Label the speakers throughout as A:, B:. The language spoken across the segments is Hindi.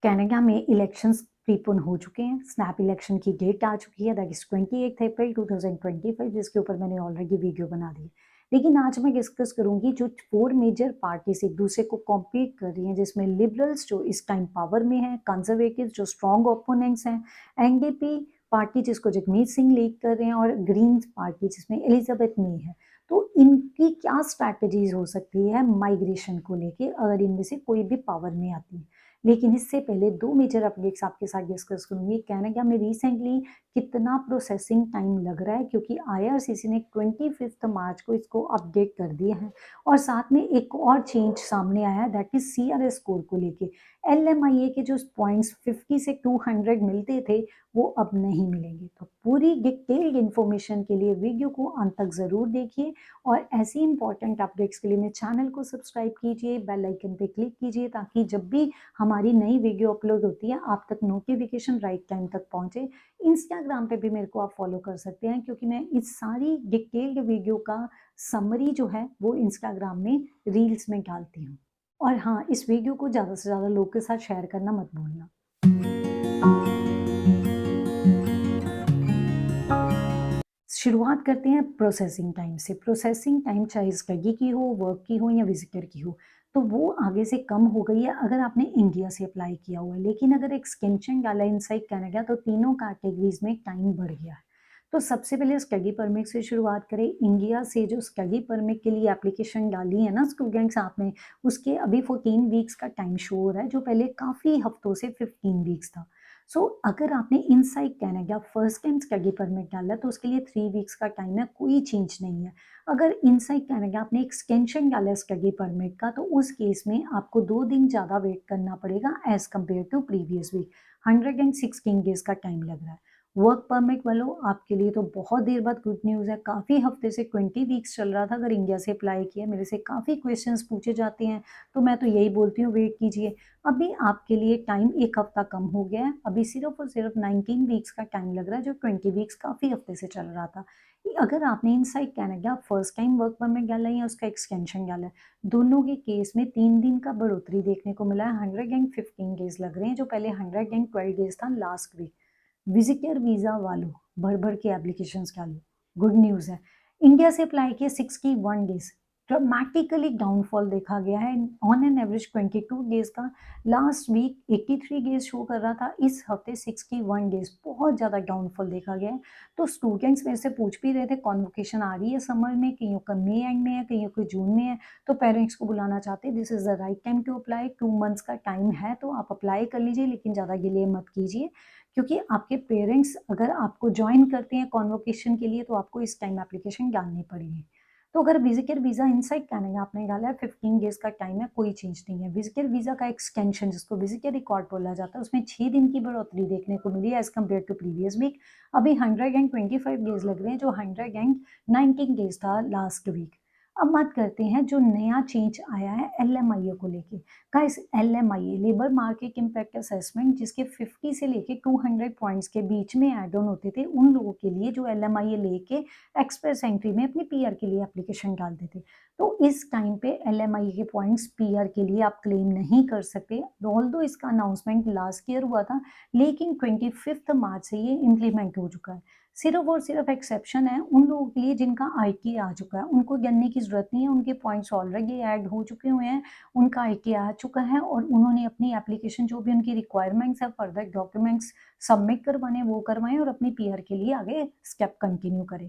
A: कनाडा में इलेक्शंस प्रीपोन हो चुके हैं। स्नैप इलेक्शन की डेट आ चुकी है, दैट इज़ 28 अप्रैल 2025, जिसके ऊपर मैंने ऑलरेडी वीडियो बना दी है। लेकिन आज मैं डिस्कस करूंगी जो 4 मेजर पार्टीज एक दूसरे को कॉम्पीट कर रही हैं, जिसमें लिबरल्स जो इस टाइम पावर में है, कंजर्वेटिव्स जो स्ट्रॉन्ग ओपोनेंट्स हैं, एनडीपी पार्टी जिसको जगमीत सिंह लीड कर रहे हैं, और ग्रीन पार्टी जिसमें एलिजाबेथ मे है। तो इनकी क्या स्ट्रैटेजीज हो सकती है माइग्रेशन को लेके, अगर इनमें से कोई भी पावर में आती है। लेकिन इससे पहले 2 मेजर अपडेट्स आपके साथ डिस्कस करूँगी। कनाडा में रिसेंटली कितना प्रोसेसिंग टाइम लग रहा है, क्योंकि आईआरसीसी ने 25 मार्च को इसको अपडेट कर दिया है। और साथ में एक और चेंज सामने आया है, दैट इज़ सीआरएस स्कोर को लेके। एलएमआईए के जो पॉइंट्स 50 से 200 मिलते थे, वो अब नहीं मिलेंगे। तो पूरी डिटेल्ड इन्फॉर्मेशन के लिए वीडियो को अंत तक ज़रूर देखिए, और ऐसी इंपॉर्टेंट अपडेट्स के लिए मेरे चैनल को सब्सक्राइब कीजिए, बेल आइकन पे क्लिक कीजिए, ताकि जब भी हमारी नई वीडियो अपलोड होती है आप तक नोटिफिकेशन राइट टाइम तक पहुंचे। इंस्टाग्राम पे भी मेरे को आप फॉलो कर सकते हैं, क्योंकि मैं इस सारी डिटेल्ड वीडियो का समरी जो है वो इंस्टाग्राम में रील्स में डालती हूँ। और हाँ, इस वीडियो को ज़्यादा से ज़्यादा लोग के साथ शेयर करना मत भूलना। शुरुआत करते हैं प्रोसेसिंग टाइम से। प्रोसेसिंग टाइम चाहे स्टडी की हो, वर्क की हो या विजिटर की हो, तो वो आगे से कम हो गई है अगर आपने इंडिया से अप्लाई किया हुआ है। लेकिन अगर एक्सटेंशन डाला इनसाइड कनाडा, तो तीनों कैटेगरीज में टाइम बढ़ गया है। तो सबसे पहले स्टडी परमिट से शुरुआत करें। इंडिया से जो स्टडी परमिट के लिए एप्लीकेशन डाली है ना स्टूडेंट्स आपने, उसके अभी 14 वीक्स का टाइम शो हो रहा है, जो पहले काफ़ी हफ्तों से 15 वीक्स था। अगर आपने inside Canada first time study permit डाला, तो उसके लिए 3 वीक्स का टाइम है, कोई चेंज नहीं है। अगर इनसाइड कनाडा आपने एक्सटेंशन डाला स्टडी परमिट का, तो उस केस में आपको 2 दिन ज़्यादा वेट करना पड़ेगा as compare to previous week. 116 days का टाइम लग रहा है। वर्क परमिट वालों, आपके लिए तो बहुत देर बाद गुड न्यूज़ है। काफ़ी हफ्ते से 20 वीक्स चल रहा था अगर इंडिया से अप्लाई किया। मेरे से काफ़ी क्वेश्चंस पूछे जाते हैं, तो मैं तो यही बोलती हूँ वेट कीजिए। अभी आपके लिए टाइम 1 हफ्ता कम हो गया है। अभी सिर्फ और सिर्फ 19 वीक्स का टाइम लग रहा है, जो 20 वीक्स काफ़ी हफ्ते से चल रहा था। अगर आपने inside Canada first time work permit डाला है या उसका एक्सटेंशन डाला है, दोनों के केस में 3 दिन का बढ़ोतरी देखने को मिला है। 115 डेज लग रहे हैं, जो पहले 112 डेज था लास्ट वीक। विजिटर वीज़ा वालों, भर-भर के एप्लीकेशंस डालो। गुड न्यूज़ है, इंडिया से अप्लाई किए 61 डेज़, ड्रामेटिकली डाउनफॉल देखा गया है। ऑन एन एवरेज 22 डेज़ का लास्ट वीक 83 डेज़ शो कर रहा था, इस हफ्ते 61 डेज़, बहुत ज़्यादा डाउनफॉल देखा गया है। तो स्टूडेंट्स मेरे से पूछ भी रहे थे कॉन्वोकेशन आ रही है समर में, कईयों का मई एंड में है, कईयों को जून में है, तो पेरेंट्स को बुलाना चाहते हैं। This is the right time to apply. 2 months का टाइम है, तो आप अप्लाई कर लीजिए, लेकिन ज़्यादा डिले मत कीजिए, क्योंकि आपके पेरेंट्स अगर आपको जॉइन करते हैं कॉन्वोकेशन के लिए, तो आपको इस टाइम एप्लीकेशन डालनी पड़ेगी। तो अगर विजिटर वीज़ा इनसाइड कनाडा आपने डाला है, 15 डेज़ का टाइम है, कोई चेंज नहीं है। विजिटर वीज़ा का एक्सटेंशन, जिसको विजिटर रिकॉर्ड बोला जाता है, उसमें 6 दिन की बढ़ोतरी देखने को मिली है as compare to previous week. अभी 125 डेज़ लग रहे हैं, जो 119 डेज़ था लास्ट वीक। अब बात करते हैं जो नया चेंज आया है एलएमआईए को लेके। Guys, LMIA labour market impact assessment, जिसके 50 से लेके 200 पॉइंट्स के बीच में ऐड ऑन होते थे उन लोगों के लिए जो एलएमआईए लेके एक्सप्रेस एंट्री में अपने पीआर के लिए एप्लीकेशन डालते थे। तो इस टाइम पे एलएमआईए के पॉइंट्स पीआर के लिए आप क्लेम नहीं कर सकते। ऑल्दो इसका अनाउंसमेंट लास्ट ईयर हुआ था, लेकिन 25 मार्च से ये इम्प्लीमेंट हो चुका है। सिर्फ और सिर्फ एक्सेप्शन है उन लोगों के लिए जिनका आईटी आ चुका है, उनको जानने की ज़रूरत नहीं है, उनके पॉइंट्स ऑलरेडी ऐड हो चुके हुए हैं, उनका आईटी आ चुका है, और उन्होंने अपनी एप्लीकेशन जो भी उनकी रिक्वायरमेंट्स है, फर्दर डॉक्यूमेंट्स सबमिट करवाने वो करवाएँ, और अपनी पीआर के लिए आगे स्टेप कंटिन्यू करें।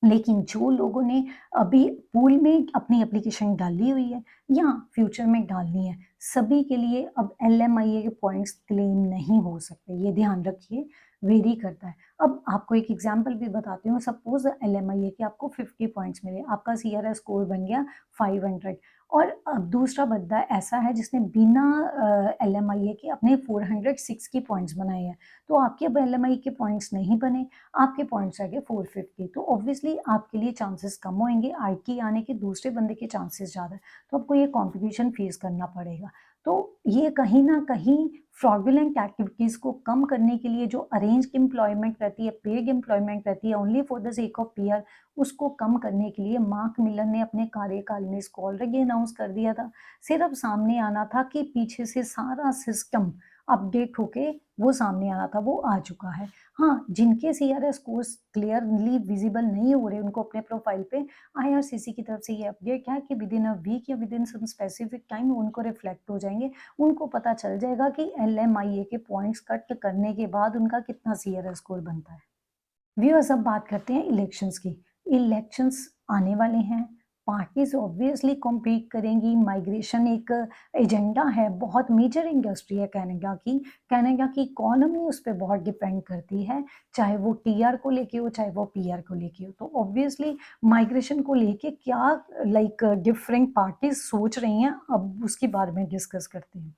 A: लेकिन जो लोगों ने अभी पूल में अपनी एप्लीकेशन डाली हुई है या फ्यूचर में डालनी है, सभी के लिए अब एलएमआईए के पॉइंट्स क्लेम नहीं हो सकते, ये ध्यान रखिए, वेरी करता है। अब आपको एक एग्जांपल भी बताती हूँ। सपोज एलएमआईए के आपको 50 पॉइंट्स मिले, आपका सीआरएस स्कोर बन गया 500, और अब दूसरा बंदा ऐसा है जिसने बिना एलएमआईए के अपने 406 की पॉइंट्स बनाए हैं, तो आपके अब एलएमआई के पॉइंट्स नहीं बने, आपके पॉइंट्स आ गए 450, तो ऑब्वियसली आपके लिए चांसेस कम होंगे, आईटी आने के दूसरे बंदे के चांसेस ज़्यादा है, तो आपको ये कॉम्पिटिशन फेस करना पड़ेगा। तो ये कहीं ना कहीं फ्रॉडुलेंट एक्टिविटीज़ को कम करने के लिए जो अरेंज एम्प्लॉयमेंट रहती है, पेड एम्प्लॉयमेंट रहती है only for the sake of PR, उसको कम करने के लिए मार्क मिलर ने अपने कार्यकाल में इसको ऑलरेडी अनाउंस कर दिया था। सिर्फ सामने आना था कि पीछे से सारा सिस्टम अपडेट होके वो सामने आना था, वो आ चुका है। हाँ, जिनके सीआरएस स्कोर्स क्लियरली विजिबल नहीं हो रहे उनको अपने प्रोफाइल पे आईआरसीसी की तरफ से ये अपडेट है कि विदिन अ वीक या विदिन सम स्पेसिफिक टाइम उनको रिफ्लेक्ट हो जाएंगे। उनको पता चल जाएगा कि एलएमआईए के पॉइंट्स कट करने के बाद उनका कितना सीआरएस स्कोर बनता है। व्यूअर्स, अब बात करते हैं इलेक्शंस की। इलेक्शंस आने वाले हैं, पार्टीज ऑब्वियसली कॉम्पीट करेंगी। माइग्रेशन एक एजेंडा है, बहुत मेजर इंडस्ट्री है कनाडा की। कनाडा की इकोनॉमी उस पर बहुत डिपेंड करती है, चाहे वो टीआर को लेके हो चाहे वो पीआर को लेके हो। तो ऑब्वियसली माइग्रेशन को लेके क्या डिफरेंट पार्टीज सोच रही हैं, अब उसके बारे में डिस्कस करते हैं।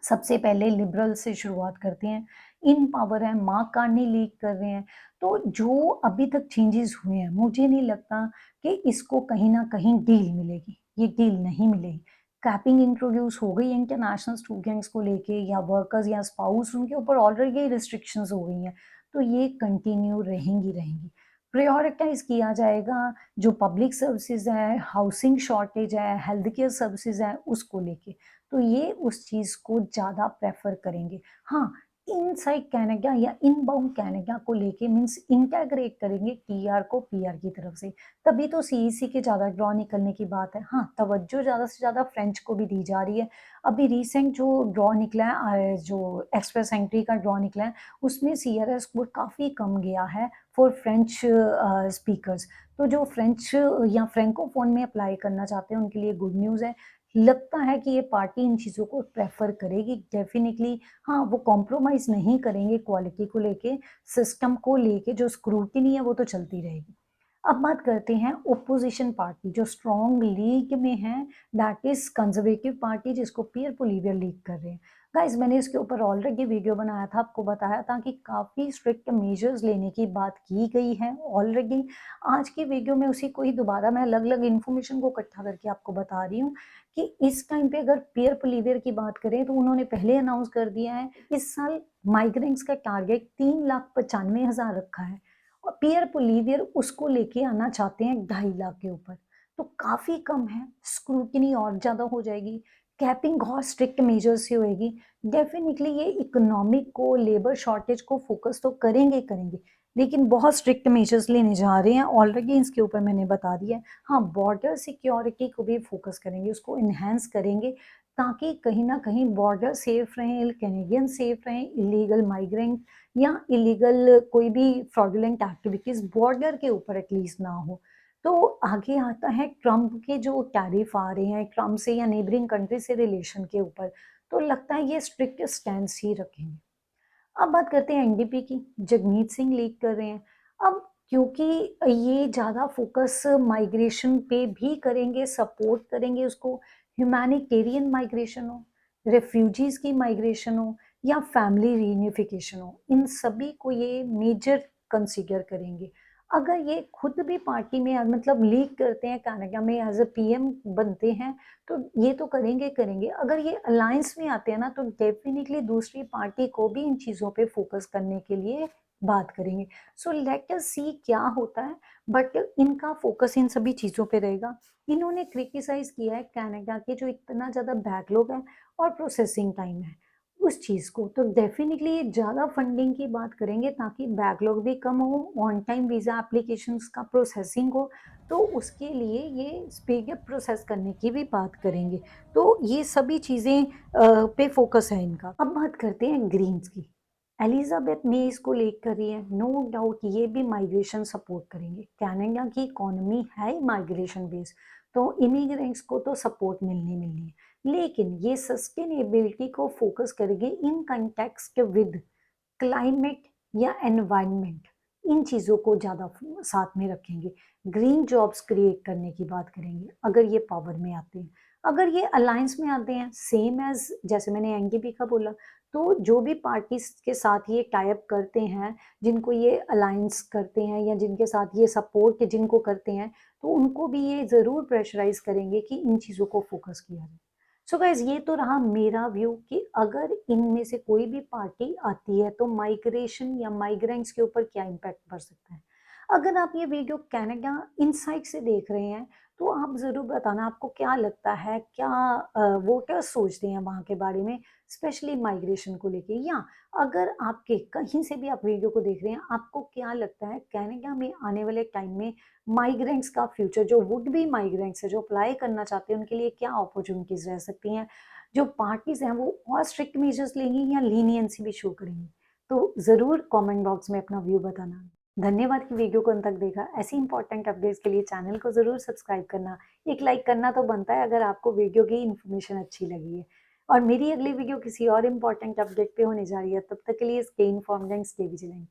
A: सबसे पहले लिबरल से शुरुआत करते हैं। इन पावर है, मार्क कार्नी लीड कर रहे हैं। तो जो अभी तक चेंजेस हुए हैं, मुझे नहीं लगता कि इसको कहीं ना कहीं डील मिलेगी, ये डील नहीं मिलेगी। कैपिंग इंट्रोड्यूस हो गई इंटरनेशनल स्टूडेंट्स को लेके, या वर्कर्स या स्पाउस, उनके ऊपर ऑलरेडी रिस्ट्रिक्शंस हो गई हैं, तो ये कंटिन्यू रहेंगी रहेंगी। प्रायोरिटाइज किया जाएगा जो पब्लिक सर्विसेज है, हाउसिंग शॉर्टेज है, हेल्थ केयर सर्विसेज है, उसको लेके। तो ये उस चीज़ को ज़्यादा प्रेफर करेंगे। हाँ, इनसाइड कनाडा या इनबाउंड कनाडा को लेके मीन्स इंटेग्रेट करेंगे टीआर को पीआर की तरफ से, तभी तो सीईसी के ज़्यादा ड्रॉ निकलने की बात है। हाँ, तवज्जो ज़्यादा से ज़्यादा फ्रेंच को भी दी जा रही है। अभी रिसेंट जो ड्रॉ निकला है, जो एक्सप्रेस एंट्री का ड्रॉ निकला है, उसमें सीआरएस स्कोर काफ़ी कम गया है फॉर फ्रेंच स्पीकर्स। तो जो फ्रेंच या फ्रेंकोफोन में अप्लाई करना चाहते हैं उनके लिए गुड न्यूज़ है। लगता है कि ये पार्टी इन चीज़ों को प्रेफर करेगी डेफिनेटली। हाँ, वो कॉम्प्रोमाइज़ नहीं करेंगे क्वालिटी को लेके, सिस्टम को लेके जो स्क्रूटिनी है वो तो चलती रहेगी। अब बात करते हैं ओपोजिशन पार्टी जो स्ट्रॉन्ग लीग में है, दैट इज कंजर्वेटिव पार्टी, जिसको पियर पोलिवियर लीड कर रहे हैं। गाइस, मैंने इसके ऊपर ऑलरेडी वीडियो बनाया था, आपको बताया था कि काफ़ी स्ट्रिक्ट मेजर्स लेने की बात की गई है ऑलरेडी। आज की वीडियो में उसी को ही दोबारा मैं अलग अलग इन्फॉर्मेशन को इकट्ठा करके आपको बता रही हूँ कि इस टाइम पे अगर पियर पोलिवियर की बात करें तो उन्होंने पहले अनाउंस कर दिया है इस साल माइग्रेंट्स का टारगेट 3,95,000 रखा है, और पियर पोलिवियर उसको लेके आना चाहते हैं 2.5 लाख के ऊपर। तो काफी कम है, स्क्रूटिनी और ज्यादा हो जाएगी, कैपिंग बहुत स्ट्रिक्ट मेजर्स से होएगी। डेफिनेटली ये इकोनॉमिक को, लेबर शॉर्टेज को फोकस तो करेंगे करेंगे, लेकिन बहुत स्ट्रिक्ट मेजर्स लेने जा रहे हैं, ऑलरेडी इसके ऊपर मैंने बता दिया है। हाँ, बॉर्डर सिक्योरिटी को भी फोकस करेंगे, उसको इन्हेंस करेंगे, ताकि कहीं ना कहीं बॉर्डर सेफ रहें, कैनेडियन सेफ रहें, इलीगल माइग्रेंट या इलीगल कोई भी फ्रॉडुलेंट एक्टिविटीज बॉर्डर के ऊपर एटलीस्ट ना हो। तो आगे आता है ट्रम्प के जो टैरिफ आ रहे हैं, ट्रम्प से या नेबरिंग कंट्री से रिलेशन के ऊपर, तो लगता है ये स्ट्रिक्ट स्टैंड ही रखेंगे। अब बात करते हैं एनडीपी की, जगमीत सिंह लीड कर रहे हैं। अब क्योंकि ये ज़्यादा फोकस माइग्रेशन पे भी करेंगे, सपोर्ट करेंगे उसको, ह्यूमैनिटेरियन माइग्रेशन हो, रेफ्यूजीज की माइग्रेशन हो या फैमिली रीयूनिफिकेशन हो, इन सभी को ये मेजर कंसीडर करेंगे। अगर ये खुद भी पार्टी में मतलब लीड करते हैं, कनाडा में एज ए पीएम बनते हैं, तो ये तो करेंगे करेंगे। अगर ये अलायंस में आते हैं ना, तो डेफिनेटली दूसरी पार्टी को भी इन चीज़ों पे फोकस करने के लिए बात करेंगे। सो लेट अस सी क्या होता है, बट इनका फोकस इन सभी चीज़ों पे रहेगा। इन्होंने क्रिटिसाइज किया है कनाडा के जो इतना ज़्यादा बैकलॉग है और प्रोसेसिंग टाइम है उस चीज़ को, तो डेफिनेटली ये ज़्यादा फंडिंग की बात करेंगे ताकि बैकलॉग भी कम हो, ऑन टाइम वीज़ा एप्लीकेशंस का प्रोसेसिंग हो, तो उसके लिए ये स्पीड अप प्रोसेस करने की भी बात करेंगे। तो ये सभी चीज़ें पे फोकस है इनका। अब बात करते हैं ग्रीन्स की। एलिजाबेथ मे इसको लीड कर रही है, नो डाउट ये भी माइग्रेशन सपोर्ट करेंगे। कनाडा की इकोनॉमी है माइग्रेशन बेस्ड, तो इमिग्रेंट्स को तो सपोर्ट मिलनी मिलनी है, लेकिन ये सस्टेनेबिलिटी को फोकस करेंगे इन कंटेक्स्ट विद क्लाइमेट या एनवायरनमेंट, इन चीज़ों को ज़्यादा साथ में रखेंगे। ग्रीन जॉब्स क्रिएट करने की बात करेंगे अगर ये पावर में आते हैं। अगर ये अलायंस में आते हैं, सेम एज जैसे मैंने एनडीपी का बोला, तो जो भी पार्टीज के साथ ये टाइप करते हैं, जिनको ये अलायंस करते हैं या जिनके साथ ये सपोर्ट जिनको करते हैं, तो उनको भी ये ज़रूर प्रेशराइज करेंगे कि इन चीज़ों को फोकस किया जाए। सो गाइज, ये तो रहा मेरा व्यू कि अगर इनमें से कोई भी पार्टी आती है तो माइग्रेशन या माइग्रेंट्स के ऊपर क्या इम्पैक्ट पड़ सकता है। अगर आप ये वीडियो कनाडा इनसाइट से देख रहे हैं, तो आप ज़रूर बताना आपको क्या लगता है, क्या वोटर्स सोचते हैं वहाँ के बारे में। स्पेशली माइग्रेशन को लेके, या अगर आपके कहीं से भी आप वीडियो को देख रहे हैं, आपको क्या लगता है कनाडा में आने वाले टाइम में माइग्रेंट्स का फ्यूचर, जो वुड बी माइग्रेंट्स है, जो अप्लाई करना चाहते हैं, उनके लिए क्या अपॉर्चुनिटीज़ रह सकती हैं? जो पार्टीज़ हैं वो और स्ट्रिक्ट मेजर्स लेंगी या लीनियंसी भी शो करेंगी? तो ज़रूर कमेंट बॉक्स में अपना व्यू बताना। धन्यवाद कि वीडियो को अंत तक देखा। ऐसी इंपॉर्टेंट अपडेट्स के लिए चैनल को ज़रूर सब्सक्राइब करना। एक लाइक करना तो बनता है अगर आपको वीडियो की इन्फॉर्मेशन अच्छी लगी है। और मेरी अगली वीडियो किसी और इंपॉर्टेंट अपडेट पे होने जा रही है। तब तक के लिए stay informed and stay vigilant.